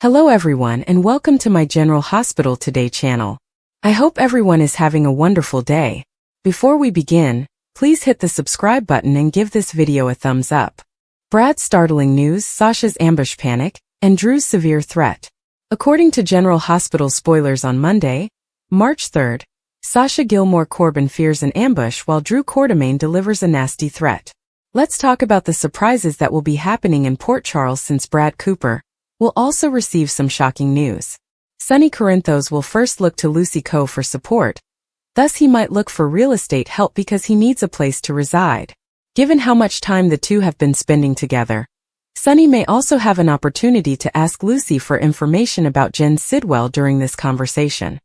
Hello everyone and welcome to my General Hospital Today channel. I hope everyone is having a wonderful day. Before we begin, please hit the subscribe button and give this video a thumbs up. Brad's startling news, Sasha's ambush panic, and Drew's severe threat. According to General Hospital spoilers on Monday, March 3rd, Sasha Gilmore Corbin fears an ambush while Drew Quartermaine delivers a nasty threat. Let's talk about the surprises that will be happening in Port Charles since Brad Cooper will also receive some shocking news. Sonny Corinthos will first look to Lucy Coe for support. Thus he might look for real estate help because he needs a place to reside. Given how much time the two have been spending together, Sonny may also have an opportunity to ask Lucy for information about Jen Sidwell during this conversation.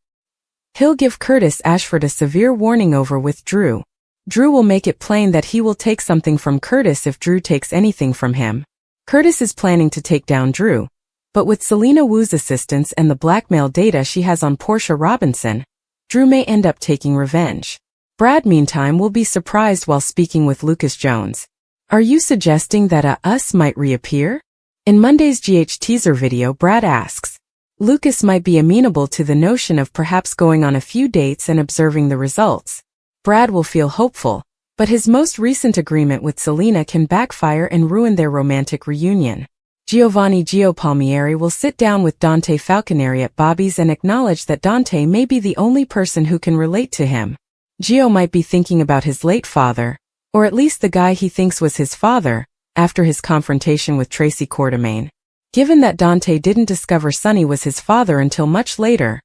He'll give Curtis Ashford a severe warning over with Drew. Drew will make it plain that he will take something from Curtis if Drew takes anything from him. Curtis is planning to take down Drew, but with Selena Wu's assistance and the blackmail data she has on Portia Robinson, Drew may end up taking revenge. Brad, meantime, will be surprised while speaking with Lucas Jones. Are you suggesting that Us might reappear? In Monday's GH teaser video, Brad asks, Lucas might be amenable to the notion of perhaps going on a few dates and observing the results. Brad will feel hopeful, but his most recent agreement with Selena can backfire and ruin their romantic reunion. Giovanni Gio Palmieri will sit down with Dante Falconeri at Bobby's and acknowledge that Dante may be the only person who can relate to him. Gio might be thinking about his late father, or at least the guy he thinks was his father, after his confrontation with Tracy Quartermaine. Given that Dante didn't discover Sonny was his father until much later,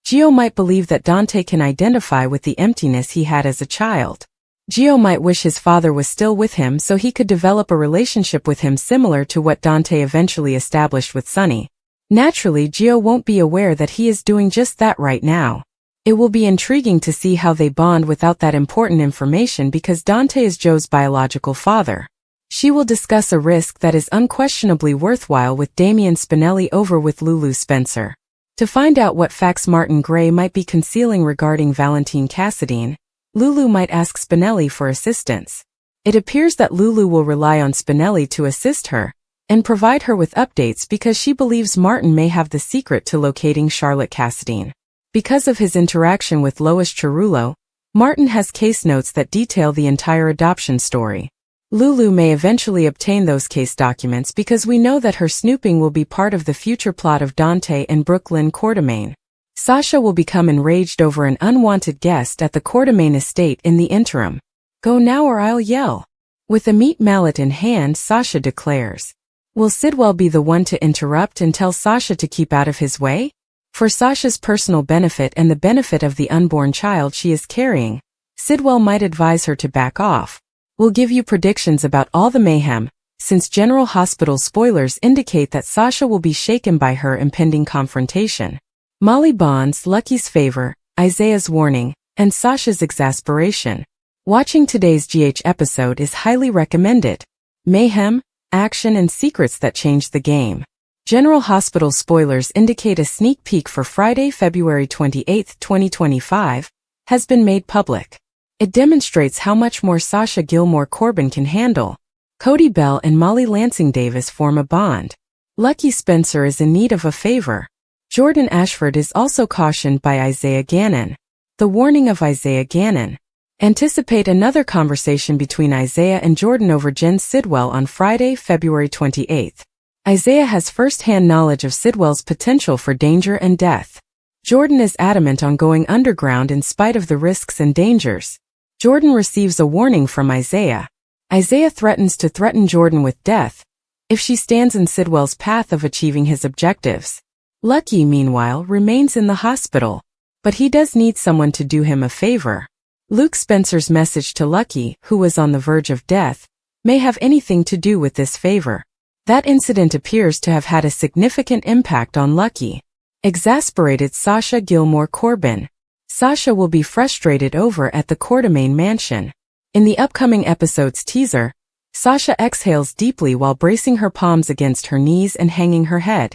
Gio might believe that Dante can identify with the emptiness he had as a child. Gio might wish his father was still with him so he could develop a relationship with him similar to what Dante eventually established with Sonny. Naturally, Gio won't be aware that he is doing just that right now. It will be intriguing to see how they bond without that important information because Dante is Joe's biological father. She will discuss a risk that is unquestionably worthwhile with Damian Spinelli over with Lulu Spencer. To find out what facts Martin Gray might be concealing regarding Valentine Cassadine, Lulu might ask Spinelli for assistance. It appears that Lulu will rely on Spinelli to assist her and provide her with updates because she believes Martin may have the secret to locating Charlotte Cassadine. Because of his interaction with Lois Cerullo, Martin has case notes that detail the entire adoption story. Lulu may eventually obtain those case documents because we know that her snooping will be part of the future plot of Dante and Brooklyn Quartermaine. Sasha will become enraged over an unwanted guest at the Quartermaine estate in the interim. Go now or I'll yell. With a meat mallet in hand, Sasha declares. Will Sidwell be the one to interrupt and tell Sasha to keep out of his way? For Sasha's personal benefit and the benefit of the unborn child she is carrying, Sidwell might advise her to back off. We'll give you predictions about all the mayhem, since General Hospital spoilers indicate that Sasha will be shaken by her impending confrontation. Molly Bond's Lucky's favor, Isaiah's warning, and Sasha's exasperation. Watching today's GH episode is highly recommended. Mayhem, action and secrets that change the game. General Hospital spoilers indicate a sneak peek for Friday, February 28, 2025, has been made public. It demonstrates how much more Sasha Gilmore Corbin can handle. Cody Bell and Molly Lansing Davis form a bond. Lucky Spencer is in need of a favor. Jordan Ashford is also cautioned by Isaiah Gannon. The warning of Isaiah Gannon. Anticipate another conversation between Isaiah and Jordan over Jen Sidwell on Friday, February 28. Isaiah has first-hand knowledge of Sidwell's potential for danger and death. Jordan is adamant on going underground in spite of the risks and dangers. Jordan receives a warning from Isaiah. Isaiah threatens to threaten Jordan with death if she stands in Sidwell's path of achieving his objectives. Lucky, meanwhile, remains in the hospital, but he does need someone to do him a favor. Luke Spencer's message to Lucky, who was on the verge of death, may have anything to do with this favor. That incident appears to have had a significant impact on Lucky. Exasperated Sasha Gilmore Corbin. Sasha will be frustrated over at the Quartermaine mansion. In the upcoming episode's teaser, Sasha exhales deeply while bracing her palms against her knees and hanging her head.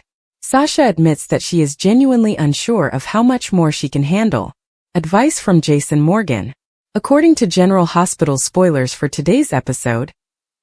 Sasha admits that she is genuinely unsure of how much more she can handle. Advice from Jason Morgan. According to General Hospital spoilers for today's episode,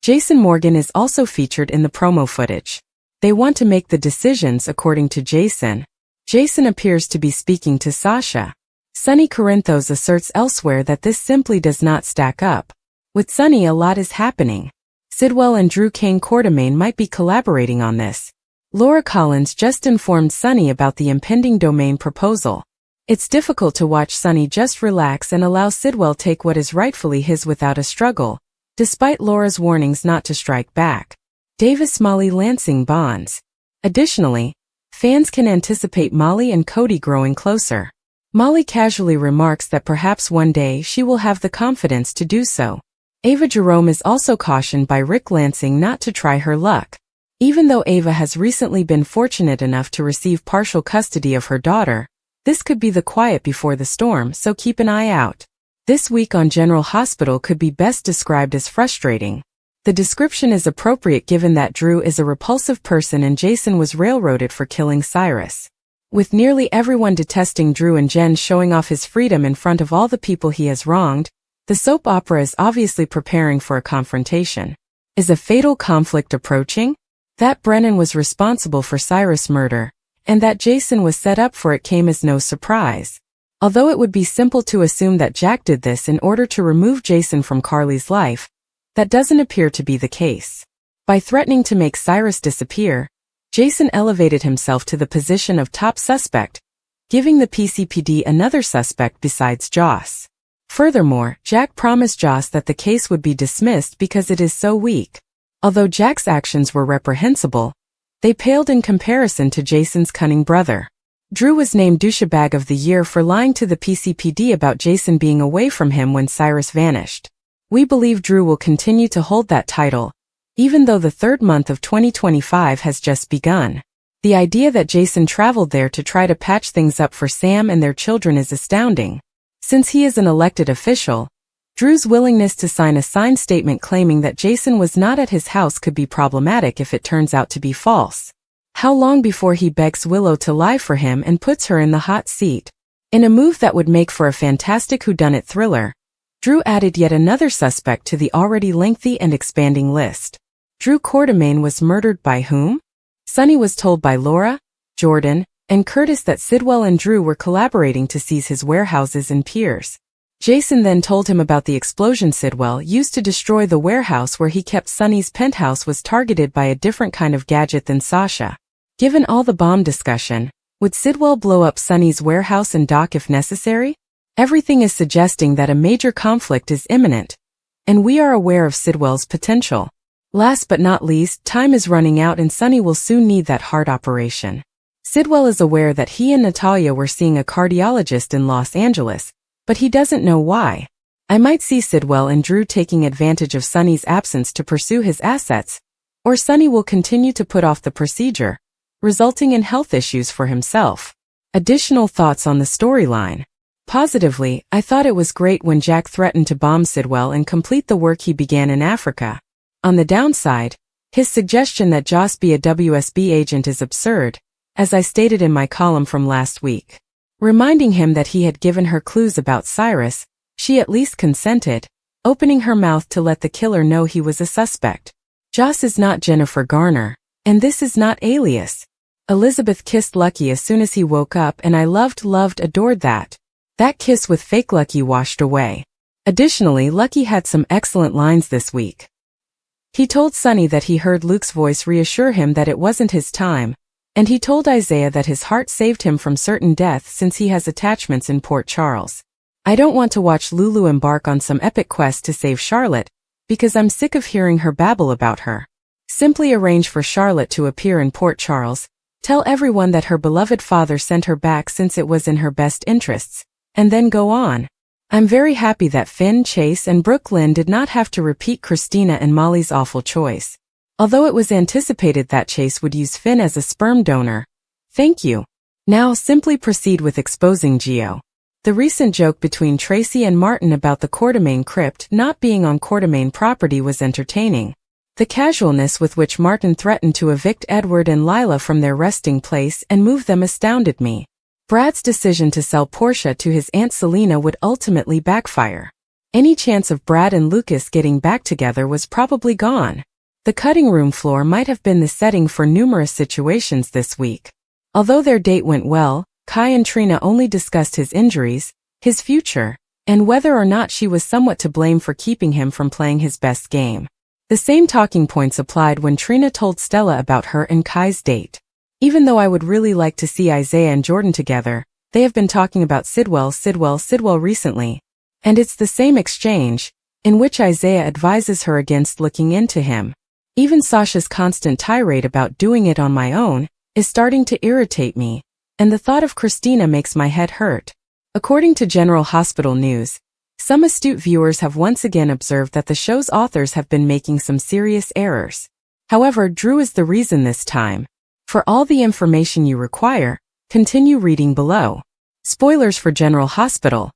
Jason Morgan is also featured in the promo footage. They want to make the decisions according to Jason. Jason appears to be speaking to Sasha. Sunny Corinthos asserts elsewhere that this simply does not stack up. With Sunny, a lot is happening. Sidwell and Drew Kane Quartermain might be collaborating on this. Laura Collins just informed Sunny about the impending domain proposal. It's difficult to watch Sunny just relax and allow Sidwell take what is rightfully his without a struggle, despite Laura's warnings not to strike back. Davis-Molly Lansing bonds. Additionally, fans can anticipate Molly and Cody growing closer. Molly casually remarks that perhaps one day she will have the confidence to do so. Ava Jerome is also cautioned by Rick Lansing not to try her luck. Even though Ava has recently been fortunate enough to receive partial custody of her daughter, this could be the quiet before the storm, so keep an eye out. This week on General Hospital could be best described as frustrating. The description is appropriate given that Drew is a repulsive person and Jason was railroaded for killing Cyrus. With nearly everyone detesting Drew and Jen showing off his freedom in front of all the people he has wronged, the soap opera is obviously preparing for a confrontation. Is a fatal conflict approaching? That Brennan was responsible for Cyrus' murder, and that Jason was set up for it came as no surprise. Although it would be simple to assume that Jack did this in order to remove Jason from Carly's life, that doesn't appear to be the case. By threatening to make Cyrus disappear, Jason elevated himself to the position of top suspect, giving the PCPD another suspect besides Joss. Furthermore, Jack promised Joss that the case would be dismissed because it is so weak. Although Jack's actions were reprehensible, they paled in comparison to Jason's cunning brother. Drew was named Douchebag of the Year for lying to the PCPD about Jason being away from him when Cyrus vanished. We believe Drew will continue to hold that title, even though the third month of 2025 has just begun. The idea that Jason traveled there to try to patch things up for Sam and their children is astounding. Since he is an elected official, Drew's willingness to sign a signed statement claiming that Jason was not at his house could be problematic if it turns out to be false. How long before he begs Willow to lie for him and puts her in the hot seat? In a move that would make for a fantastic whodunit thriller, Drew added yet another suspect to the already lengthy and expanding list. Drew Quartermain was murdered by whom? Sunny was told by Laura, Jordan, and Curtis that Sidwell and Drew were collaborating to seize his warehouses and piers. Jason then told him about the explosion Sidwell used to destroy the warehouse where he kept Sunny's penthouse was targeted by a different kind of gadget than Sasha. Given all the bomb discussion, would Sidwell blow up Sunny's warehouse and dock if necessary? Everything is suggesting that a major conflict is imminent, and we are aware of Sidwell's potential. Last but not least, time is running out and Sunny will soon need that heart operation. Sidwell is aware that he and Natalia were seeing a cardiologist in Los Angeles, but he doesn't know why. I might see Sidwell and Drew taking advantage of Sunny's absence to pursue his assets, or Sunny will continue to put off the procedure, resulting in health issues for himself. Additional thoughts on the storyline. Positively, I thought it was great when Jack threatened to bomb Sidwell and complete the work he began in Africa. On the downside, his suggestion that Joss be a WSB agent is absurd, as I stated in my column from last week. Reminding him that he had given her clues about Cyrus, she at least consented, opening her mouth to let the killer know he was a suspect. Joss is not Jennifer Garner, and this is not Alias. Elizabeth kissed Lucky as soon as he woke up and I adored that. That kiss with fake Lucky washed away. Additionally, Lucky had some excellent lines this week. He told Sunny that he heard Luke's voice reassure him that it wasn't his time, and he told Isaiah that his heart saved him from certain death since he has attachments in Port Charles. I don't want to watch Lulu embark on some epic quest to save Charlotte, because I'm sick of hearing her babble about her. Simply arrange for Charlotte to appear in Port Charles, tell everyone that her beloved father sent her back since it was in her best interests, and then go on. I'm very happy that Finn, Chase, and Brooklyn did not have to repeat Christina and Molly's awful choice. Although it was anticipated that Chase would use Finn as a sperm donor. Thank you. Now simply proceed with exposing Geo. The recent joke between Tracy and Martin about the Quartermain crypt not being on Quartermain property was entertaining. The casualness with which Martin threatened to evict Edward and Lila from their resting place and move them astounded me. Brad's decision to sell Portia to his Aunt Selena would ultimately backfire. Any chance of Brad and Lucas getting back together was probably gone. The cutting room floor might have been the setting for numerous situations this week. Although their date went well, Kai and Trina only discussed his injuries, his future, and whether or not she was somewhat to blame for keeping him from playing his best game. The same talking points applied when Trina told Stella about her and Kai's date. Even though I would really like to see Isaiah and Jordan together, they have been talking about Sidwell recently. And it's the same exchange, in which Isaiah advises her against looking into him. Even Sasha's constant tirade about doing it on my own is starting to irritate me, and the thought of Christina makes my head hurt. According to General Hospital News, some astute viewers have once again observed that the show's authors have been making some serious errors. However, Drew is the reason this time. For all the information you require, continue reading below. Spoilers for General Hospital.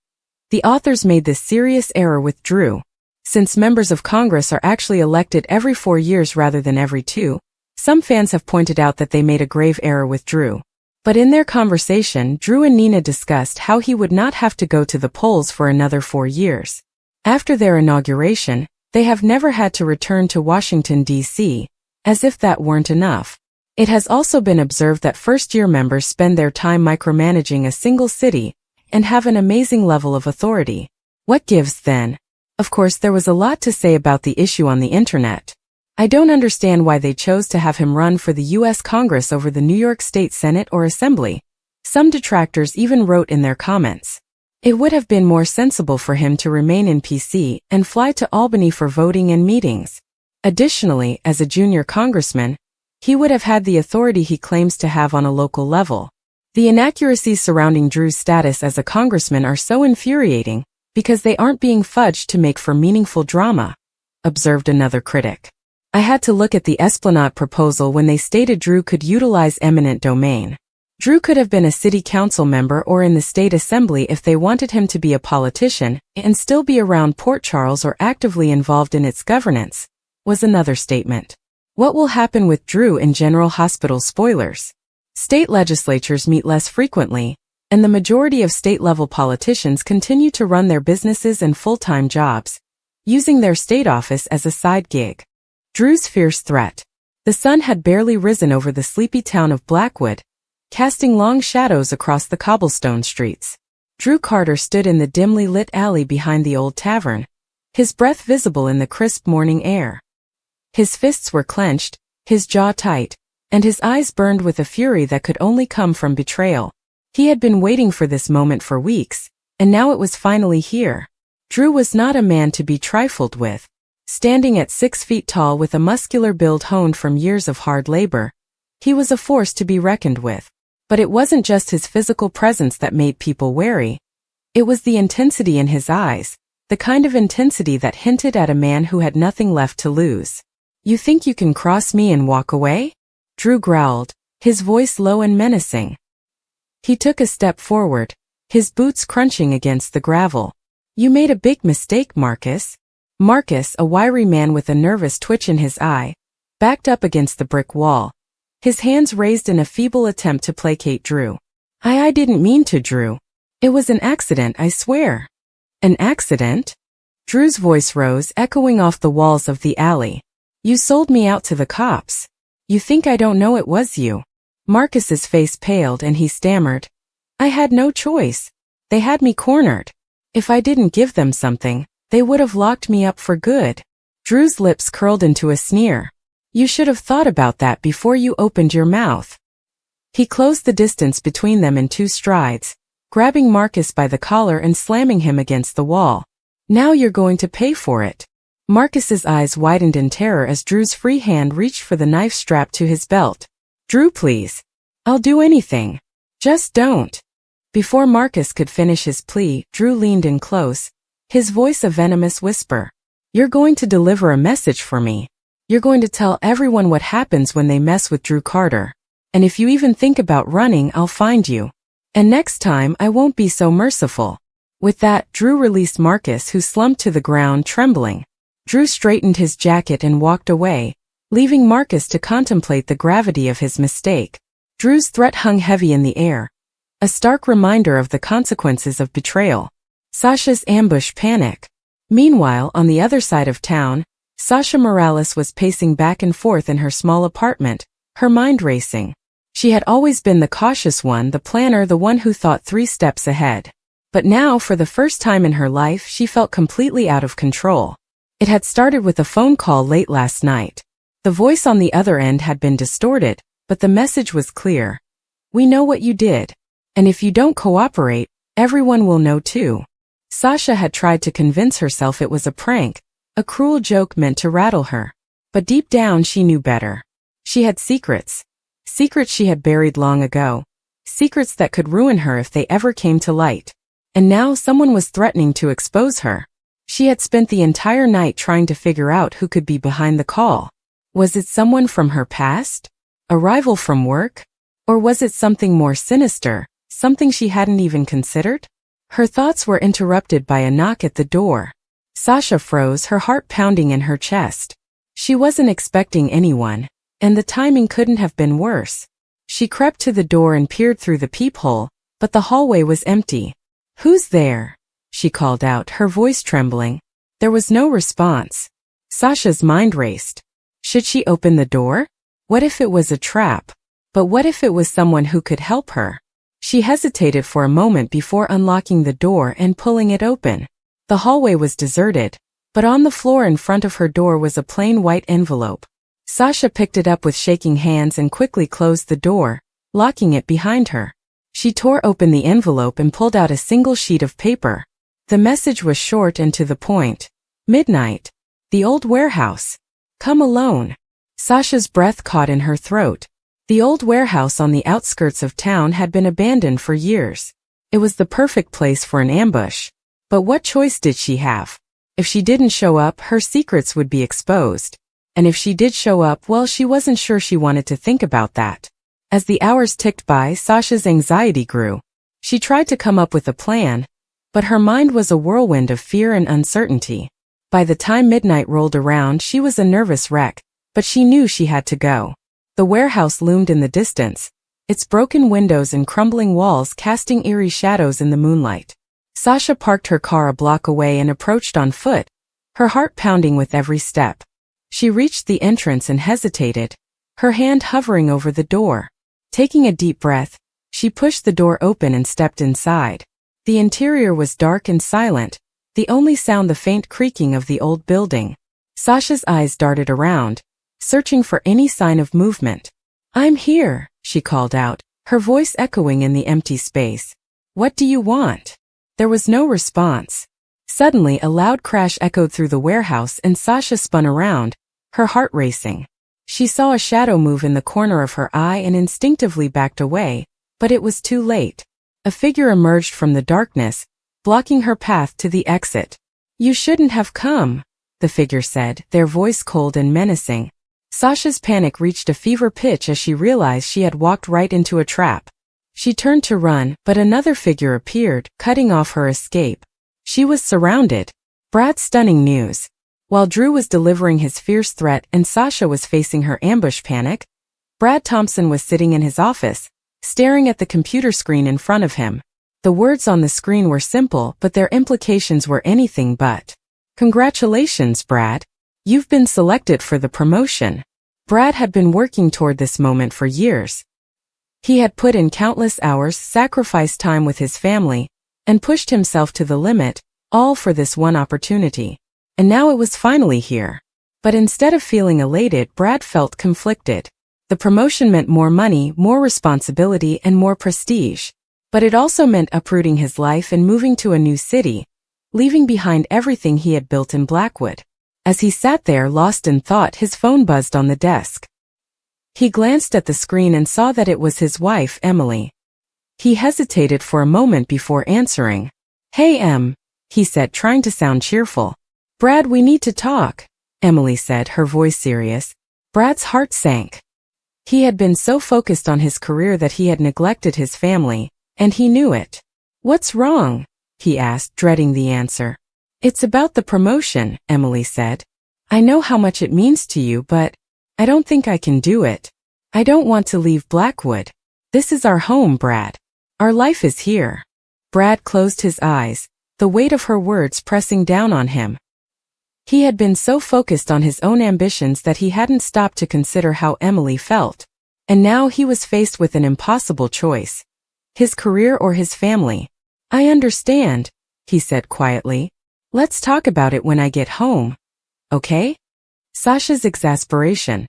The authors made this serious error with Drew. Since members of Congress are actually elected every 4 years rather than every 2, some fans have pointed out that they made a grave error with Drew. But in their conversation, Drew and Nina discussed how he would not have to go to the polls for another 4 years. After their inauguration, they have never had to return to Washington, D.C., as if that weren't enough. It has also been observed that first-year members spend their time micromanaging a single city and have an amazing level of authority. What gives then? Of course, there was a lot to say about the issue on the internet. I don't understand why they chose to have him run for the U.S. Congress over the New York State Senate or Assembly. Some detractors even wrote in their comments. It would have been more sensible for him to remain in PC and fly to Albany for voting and meetings. Additionally, as a junior congressman, he would have had the authority he claims to have on a local level. The inaccuracies surrounding Drew's status as a congressman are so infuriating, because they aren't being fudged to make for meaningful drama, observed another critic. I had to look at the Esplanade proposal when they stated Drew could utilize eminent domain. Drew could have been a city council member or in the state assembly if they wanted him to be a politician and still be around Port Charles or actively involved in its governance, was another statement. What will happen with Drew in General Hospital? Spoilers. State legislatures meet less frequently, and the majority of state-level politicians continue to run their businesses and full-time jobs, using their state office as a side gig. Drew's fierce threat. The sun had barely risen over the sleepy town of Blackwood, casting long shadows across the cobblestone streets. Drew Carter stood in the dimly lit alley behind the old tavern, his breath visible in the crisp morning air. His fists were clenched, his jaw tight, and his eyes burned with a fury that could only come from betrayal. He had been waiting for this moment for weeks, and now it was finally here. Drew was not a man to be trifled with. Standing at 6 feet tall with a muscular build honed from years of hard labor, he was a force to be reckoned with. But it wasn't just his physical presence that made people wary. It was the intensity in his eyes, the kind of intensity that hinted at a man who had nothing left to lose. You think you can cross me and walk away? Drew growled, his voice low and menacing. He took a step forward, his boots crunching against the gravel. You made a big mistake, Marcus. Marcus, a wiry man with a nervous twitch in his eye, backed up against the brick wall, his hands raised in a feeble attempt to placate Drew. I didn't mean to, Drew. It was an accident, I swear. An accident? Drew's voice rose, echoing off the walls of the alley. You sold me out to the cops. You think I don't know it was you? Marcus's face paled and he stammered. I had no choice. They had me cornered. If I didn't give them something, they would have locked me up for good. Drew's lips curled into a sneer. You should have thought about that before you opened your mouth. He closed the distance between them in 2 strides, grabbing Marcus by the collar and slamming him against the wall. Now you're going to pay for it. Marcus's eyes widened in terror as Drew's free hand reached for the knife strapped to his belt. Drew, please. I'll do anything. Just don't. Before Marcus could finish his plea, Drew leaned in close, his voice a venomous whisper. You're going to deliver a message for me. You're going to tell everyone what happens when they mess with Drew Carter. And if you even think about running, I'll find you. And next time I won't be so merciful. With that, Drew released Marcus, who slumped to the ground trembling. Drew straightened his jacket and walked away, leaving Marcus to contemplate the gravity of his mistake. Drew's threat hung heavy in the air, a stark reminder of the consequences of betrayal. Sasha's ambush panic. Meanwhile, on the other side of town, Sasha Morales was pacing back and forth in her small apartment, her mind racing. She had always been the cautious one, the planner, the one who thought 3 steps ahead. But now, for the first time in her life, she felt completely out of control. It had started with a phone call late last night. The voice on the other end had been distorted, but the message was clear. "We know what you did. And if you don't cooperate, everyone will know too." Sasha had tried to convince herself it was a prank, a cruel joke meant to rattle her. But deep down she knew better. She had secrets. Secrets she had buried long ago. Secrets that could ruin her if they ever came to light. And now someone was threatening to expose her. She had spent the entire night trying to figure out who could be behind the call. Was it someone from her past? A rival from work? Or was it something more sinister, something she hadn't even considered? Her thoughts were interrupted by a knock at the door. Sasha froze, her heart pounding in her chest. She wasn't expecting anyone, and the timing couldn't have been worse. She crept to the door and peered through the peephole, but the hallway was empty. "Who's there?" she called out, her voice trembling. There was no response. Sasha's mind raced. Should she open the door? What if it was a trap? But what if it was someone who could help her? She hesitated for a moment before unlocking the door and pulling it open. The hallway was deserted, but on the floor in front of her door was a plain white envelope. Sasha picked it up with shaking hands and quickly closed the door, locking it behind her. She tore open the envelope and pulled out a single sheet of paper. The message was short and to the point. "Midnight. The old warehouse. Come alone." Sasha's breath caught in her throat. The old warehouse on the outskirts of town had been abandoned for years. It was the perfect place for an ambush. But what choice did she have? If she didn't show up, her secrets would be exposed. And if she did show up, well, she wasn't sure she wanted to think about that. As the hours ticked by, Sasha's anxiety grew. She tried to come up with a plan, but her mind was a whirlwind of fear and uncertainty. By the time midnight rolled around, she was a nervous wreck, but she knew she had to go. The warehouse loomed in the distance, its broken windows and crumbling walls casting eerie shadows in the moonlight. Sasha parked her car a block away and approached on foot, her heart pounding with every step. She reached the entrance and hesitated, her hand hovering over the door. Taking a deep breath, she pushed the door open and stepped inside. The interior was dark and silent, the only sound the faint creaking of the old building. Sasha's eyes darted around, searching for any sign of movement. "I'm here," she called out, her voice echoing in the empty space. "What do you want?" There was no response. Suddenly, a loud crash echoed through the warehouse and Sasha spun around, her heart racing. She saw a shadow move in the corner of her eye and instinctively backed away, but it was too late. A figure emerged from the darkness, blocking her path to the exit. "You shouldn't have come," the figure said, their voice cold and menacing. Sasha's panic reached a fever pitch as she realized she had walked right into a trap. She turned to run, but another figure appeared, cutting off her escape. She was surrounded. Brad's stunning news. While Drew was delivering his fierce threat and Sasha was facing her ambush panic, Brad Thompson was sitting in his office, staring at the computer screen in front of him. The words on the screen were simple, but their implications were anything but. "Congratulations, Brad. You've been selected for the promotion." Brad had been working toward this moment for years. He had put in countless hours, sacrificed time with his family, and pushed himself to the limit, all for this one opportunity. And now it was finally here. But instead of feeling elated, Brad felt conflicted. The promotion meant more money, more responsibility, and more prestige. But it also meant uprooting his life and moving to a new city, leaving behind everything he had built in Blackwood. As he sat there lost in thought, his phone buzzed on the desk. He glanced at the screen and saw that it was his wife, Emily. He hesitated for a moment before answering. "Hey, Em," he said, trying to sound cheerful. "Brad, we need to talk," Emily said, her voice serious. Brad's heart sank. He had been so focused on his career that he had neglected his family, and he knew it. "What's wrong?" he asked, dreading the answer. "It's about the promotion," Emily said. "I know how much it means to you, but I don't think I can do it. I don't want to leave Blackwood. This is our home, Brad. Our life is here." Brad closed his eyes, the weight of her words pressing down on him. He had been so focused on his own ambitions that he hadn't stopped to consider how Emily felt. And now he was faced with an impossible choice. His career or his family. "I understand," he said quietly. "Let's talk about it when I get home. Okay?" Sasha's exasperation.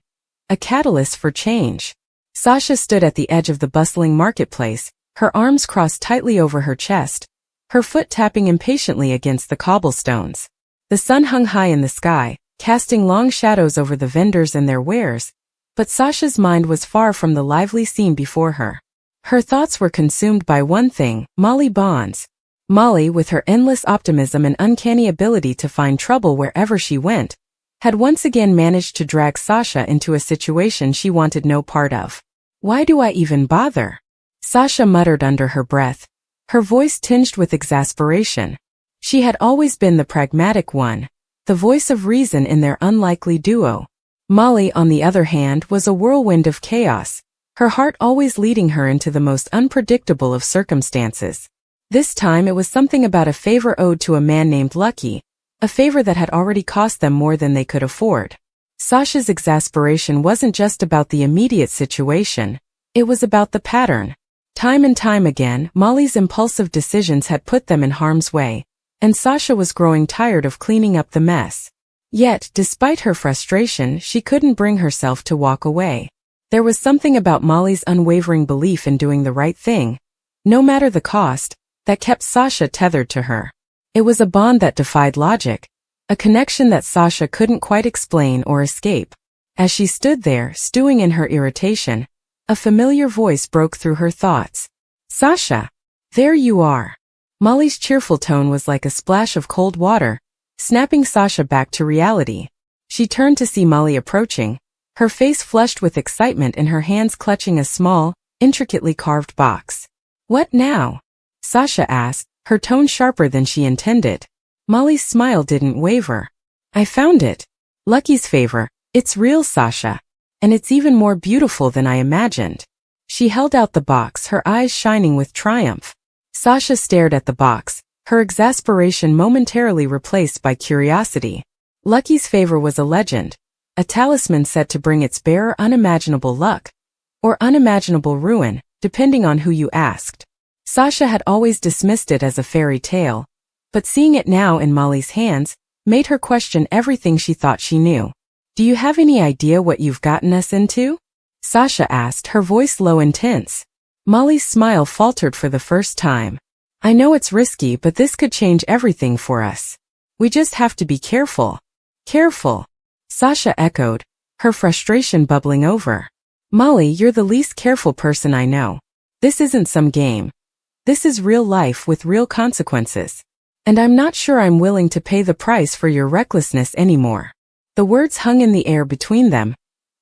A catalyst for change. Sasha stood at the edge of the bustling marketplace, her arms crossed tightly over her chest, her foot tapping impatiently against the cobblestones. The sun hung high in the sky, casting long shadows over the vendors and their wares, but Sasha's mind was far from the lively scene before her. Her thoughts were consumed by one thing, Molly Bonds. Molly, with her endless optimism and uncanny ability to find trouble wherever she went, had once again managed to drag Sasha into a situation she wanted no part of. "Why do I even bother?" Sasha muttered under her breath, her voice tinged with exasperation. She had always been the pragmatic one, the voice of reason in their unlikely duo. Molly, on the other hand, was a whirlwind of chaos, her heart always leading her into the most unpredictable of circumstances. This time it was something about a favor owed to a man named Lucky, a favor that had already cost them more than they could afford. Sasha's exasperation wasn't just about the immediate situation, it was about the pattern. Time and time again, Molly's impulsive decisions had put them in harm's way, and Sasha was growing tired of cleaning up the mess. Yet, despite her frustration, she couldn't bring herself to walk away. There was something about Molly's unwavering belief in doing the right thing, no matter the cost, that kept Sasha tethered to her. It was a bond that defied logic, a connection that Sasha couldn't quite explain or escape. As she stood there, stewing in her irritation, a familiar voice broke through her thoughts. "Sasha! There you are!" Molly's cheerful tone was like a splash of cold water, snapping Sasha back to reality. She turned to see Molly approaching, her face flushed with excitement and her hands clutching a small, intricately carved box. "What now?" Sasha asked, her tone sharper than she intended. Molly's smile didn't waver. "I found it. Lucky's favor. It's real, Sasha. And it's even more beautiful than I imagined." She held out the box, her eyes shining with triumph. Sasha stared at the box, her exasperation momentarily replaced by curiosity. Lucky's favor was a legend, a talisman said to bring its bearer unimaginable luck, or unimaginable ruin, depending on who you asked. Sasha had always dismissed it as a fairy tale, but seeing it now in Molly's hands made her question everything she thought she knew. "Do you have any idea what you've gotten us into?" Sasha asked, her voice low and tense. Molly's smile faltered for the first time. "I know it's risky, but this could change everything for us. We just have to be careful." "Careful?" Sasha echoed, her frustration bubbling over. "Molly, you're the least careful person I know. This isn't some game. This is real life with real consequences. And I'm not sure I'm willing to pay the price for your recklessness anymore." The words hung in the air between them,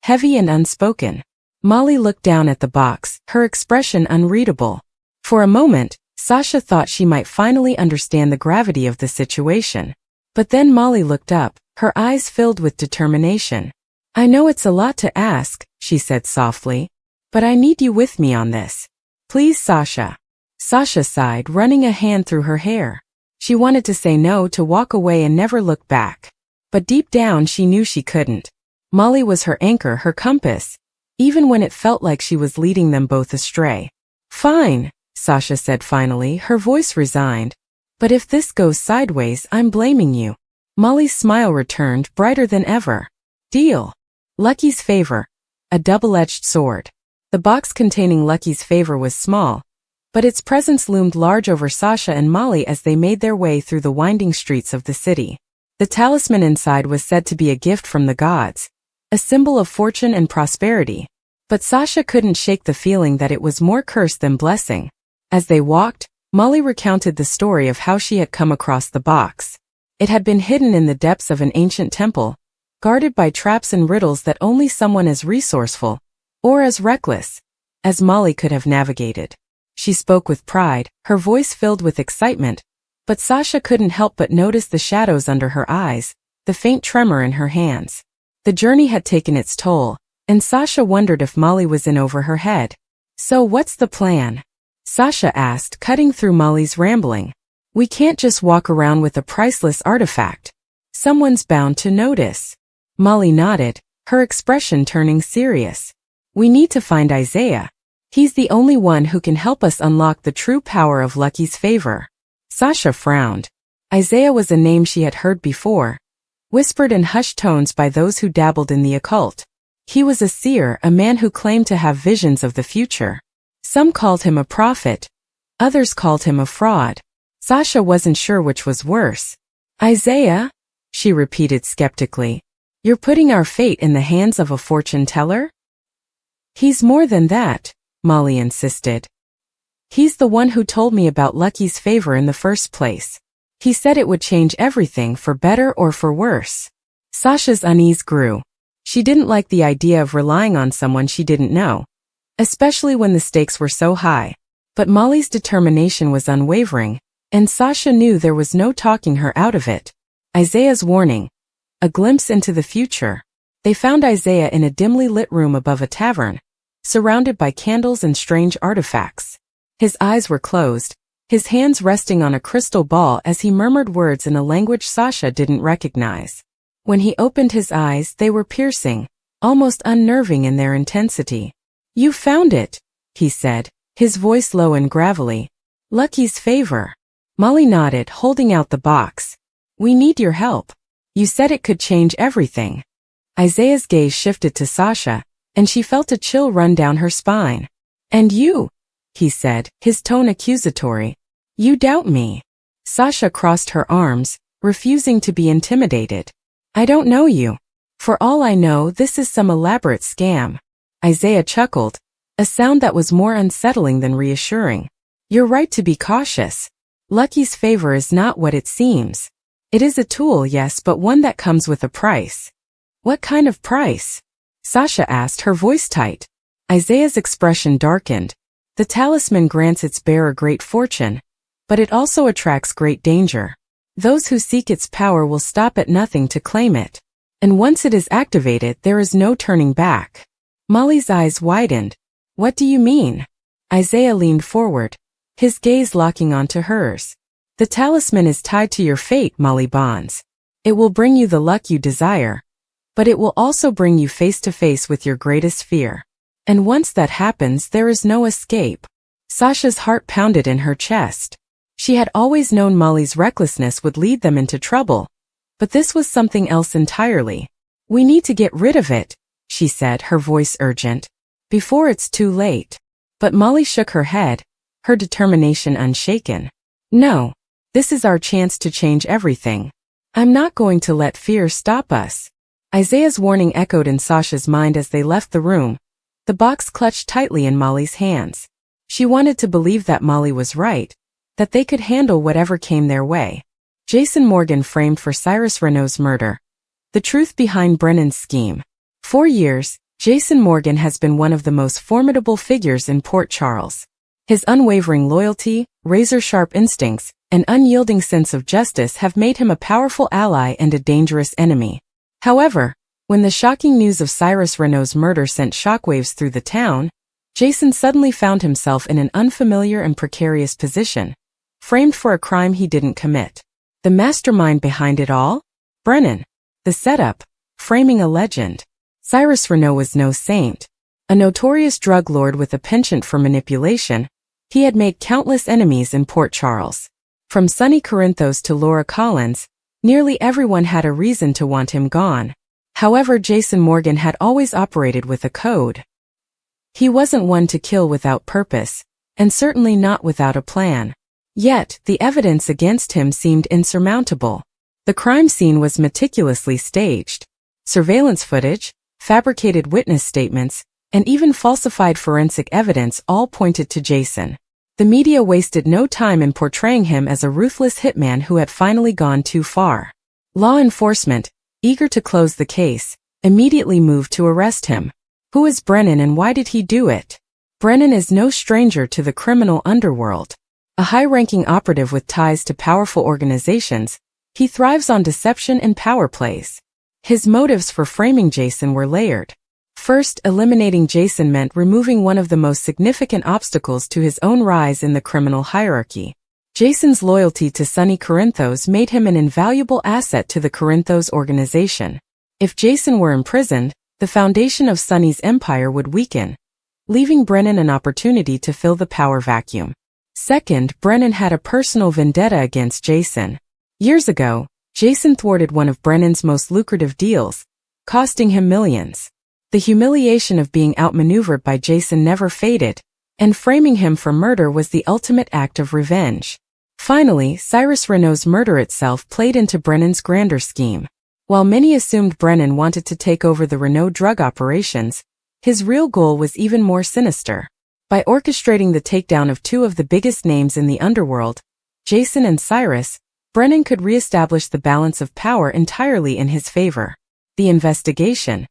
heavy and unspoken. Molly looked down at the box, her expression unreadable. For a moment, Sasha thought she might finally understand the gravity of the situation. But then Molly looked up, her eyes filled with determination. "I know it's a lot to ask," she said softly, "but I need you with me on this. Please, Sasha." Sasha sighed, running a hand through her hair. She wanted to say no, to walk away and never look back. But deep down she knew she couldn't. Molly was her anchor, her compass, even when it felt like she was leading them both astray. "Fine," Sasha said finally, her voice resigned. "But if this goes sideways, I'm blaming you." Molly's smile returned, brighter than ever. "Deal." Lucky's favor. A double-edged sword. The box containing Lucky's favor was small, but its presence loomed large over Sasha and Molly as they made their way through the winding streets of the city. The talisman inside was said to be a gift from the gods, a symbol of fortune and prosperity. But Sasha couldn't shake the feeling that it was more curse than blessing. As they walked, Molly recounted the story of how she had come across the box. It had been hidden in the depths of an ancient temple, guarded by traps and riddles that only someone as resourceful, or as reckless, as Molly could have navigated. She spoke with pride, her voice filled with excitement, but Sasha couldn't help but notice the shadows under her eyes, the faint tremor in her hands. The journey had taken its toll, and Sasha wondered if Molly was in over her head. "So what's the plan?" Sasha asked, cutting through Molly's rambling. "We can't just walk around with a priceless artifact. Someone's bound to notice. Molly nodded, her expression turning serious. We need to find Isaiah. He's the only one who can help us unlock the true power of Lucky's favor. Sasha frowned. Isaiah was a name she had heard before, whispered in hushed tones by those who dabbled in the occult. He was a seer, a man who claimed to have visions of the future. Some called him a prophet. Others called him a fraud. Sasha wasn't sure which was worse. Isaiah? She repeated skeptically. You're putting our fate in the hands of a fortune teller? He's more than that, Molly insisted. He's the one who told me about Lucky's favor in the first place. He said it would change everything for better or for worse. Sasha's unease grew. She didn't like the idea of relying on someone she didn't know, especially when the stakes were so high. But Molly's determination was unwavering, and Sasha knew there was no talking her out of it. Isaiah's warning. A glimpse into the future. They found Isaiah in a dimly lit room above a tavern, surrounded by candles and strange artifacts. His eyes were closed, his hands resting on a crystal ball as he murmured words in a language Sasha didn't recognize. When he opened his eyes, they were piercing, almost unnerving in their intensity. You found it, he said, his voice low and gravelly. Lucky's favor. Molly nodded, holding out the box. We need your help. You said it could change everything. Isaiah's gaze shifted to Sasha, and she felt a chill run down her spine. And you, he said, his tone accusatory. You doubt me. Sasha crossed her arms, refusing to be intimidated. I don't know you. For all I know, this is some elaborate scam. Isaiah chuckled, a sound that was more unsettling than reassuring. You're right to be cautious. Lucky's favor is not what it seems. It is a tool, yes, but one that comes with a price. What kind of price? Sasha asked, her voice tight. Isaiah's expression darkened. The talisman grants its bearer great fortune, but it also attracts great danger. Those who seek its power will stop at nothing to claim it. And once it is activated, there is no turning back. Molly's eyes widened. What do you mean? Isaiah leaned forward, his gaze locking onto hers. The talisman is tied to your fate, Molly Bonds. It will bring you the luck you desire, but it will also bring you face to face with your greatest fear. And once that happens, there is no escape. Sasha's heart pounded in her chest. She had always known Molly's recklessness would lead them into trouble, but this was something else entirely. We need to get rid of it, she said, her voice urgent, before it's too late. But Molly shook her head, her determination unshaken. No, this is our chance to change everything. I'm not going to let fear stop us. Isaiah's warning echoed in Sasha's mind as they left the room, the box clutched tightly in Molly's hands. She wanted to believe that Molly was right, that they could handle whatever came their way. Jason Morgan framed for Cyrus Renault's murder. The truth behind Brennan's scheme. For years, Jason Morgan has been one of the most formidable figures in Port Charles. His unwavering loyalty, razor-sharp instincts, and unyielding sense of justice have made him a powerful ally and a dangerous enemy. However, when the shocking news of Cyrus Renault's murder sent shockwaves through the town, Jason suddenly found himself in an unfamiliar and precarious position, framed for a crime he didn't commit. The mastermind behind it all? Brennan. The setup, framing a legend. Cyrus Renault was no saint. A notorious drug lord with a penchant for manipulation, he had made countless enemies in Port Charles. From Sonny Corinthos to Laura Collins, nearly everyone had a reason to want him gone. However, Jason Morgan had always operated with a code. He wasn't one to kill without purpose, and certainly not without a plan. Yet, the evidence against him seemed insurmountable. The crime scene was meticulously staged. Surveillance footage, fabricated witness statements, and even falsified forensic evidence all pointed to Jason. The media wasted no time in portraying him as a ruthless hitman who had finally gone too far. Law enforcement, eager to close the case, immediately moved to arrest him. Who is Brennan and why did he do it? Brennan is no stranger to the criminal underworld. A high-ranking operative with ties to powerful organizations, he thrives on deception and power plays. His motives for framing Jason were layered. First, eliminating Jason meant removing one of the most significant obstacles to his own rise in the criminal hierarchy. Jason's loyalty to Sonny Corinthos made him an invaluable asset to the Corinthos organization. If Jason were imprisoned, the foundation of Sonny's empire would weaken, leaving Brennan an opportunity to fill the power vacuum. Second, Brennan had a personal vendetta against Jason. Years ago, Jason thwarted one of Brennan's most lucrative deals, costing him millions. The humiliation of being outmaneuvered by Jason never faded, and framing him for murder was the ultimate act of revenge. Finally, Cyrus Renault's murder itself played into Brennan's grander scheme. While many assumed Brennan wanted to take over the Renault drug operations, his real goal was even more sinister. By orchestrating the takedown of two of the biggest names in the underworld, Jason and Cyrus, Brennan could re-establish the balance of power entirely in his favor. The investigation.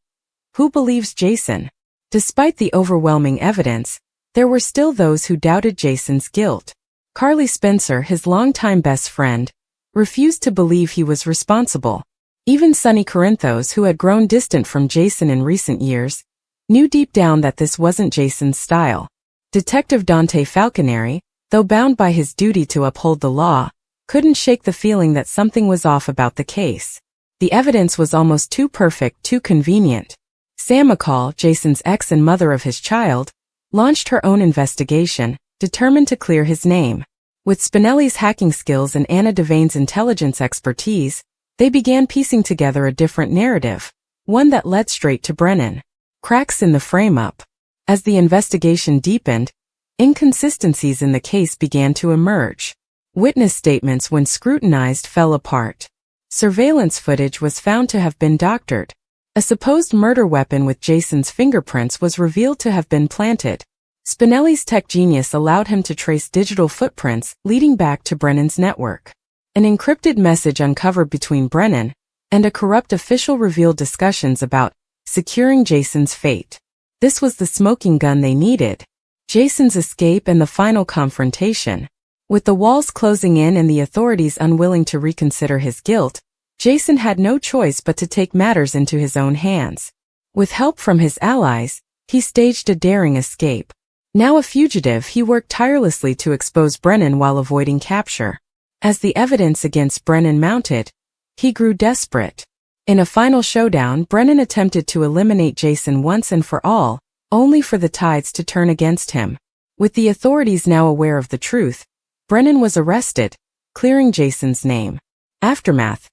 Who believes Jason? Despite the overwhelming evidence, there were still those who doubted Jason's guilt. Carly Spencer, his longtime best friend, refused to believe he was responsible. Even Sonny Corinthos, who had grown distant from Jason in recent years, knew deep down that this wasn't Jason's style. Detective Dante Falconeri, though bound by his duty to uphold the law, couldn't shake the feeling that something was off about the case. The evidence was almost too perfect, too convenient. Sam McCall, Jason's ex and mother of his child, launched her own investigation, determined to clear his name. With Spinelli's hacking skills and Anna Devane's intelligence expertise, they began piecing together a different narrative, one that led straight to Brennan. Cracks in the frame-up. As the investigation deepened, inconsistencies in the case began to emerge. Witness statements, when scrutinized, fell apart. Surveillance footage was found to have been doctored. A supposed murder weapon with Jason's fingerprints was revealed to have been planted. Spinelli's tech genius allowed him to trace digital footprints leading back to Brennan's network. An encrypted message uncovered between Brennan and a corrupt official revealed discussions about securing Jason's fate. This was the smoking gun they needed. Jason's escape and the final confrontation. With the walls closing in and the authorities unwilling to reconsider his guilt, Jason had no choice but to take matters into his own hands. With help from his allies, he staged a daring escape. Now a fugitive, he worked tirelessly to expose Brennan while avoiding capture. As the evidence against Brennan mounted, he grew desperate. In a final showdown, Brennan attempted to eliminate Jason once and for all, only for the tides to turn against him. With the authorities now aware of the truth, Brennan was arrested, clearing Jason's name. Aftermath.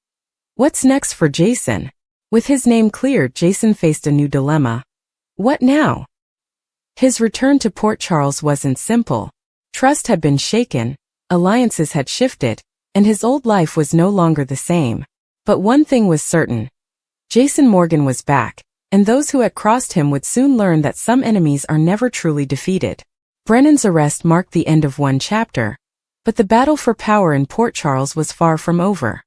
What's next for Jason? With his name cleared, Jason faced a new dilemma. What now? His return to Port Charles wasn't simple. Trust had been shaken, alliances had shifted, and his old life was no longer the same. But one thing was certain. Jason Morgan was back, and those who had crossed him would soon learn that some enemies are never truly defeated. Brennan's arrest marked the end of one chapter, but the battle for power in Port Charles was far from over.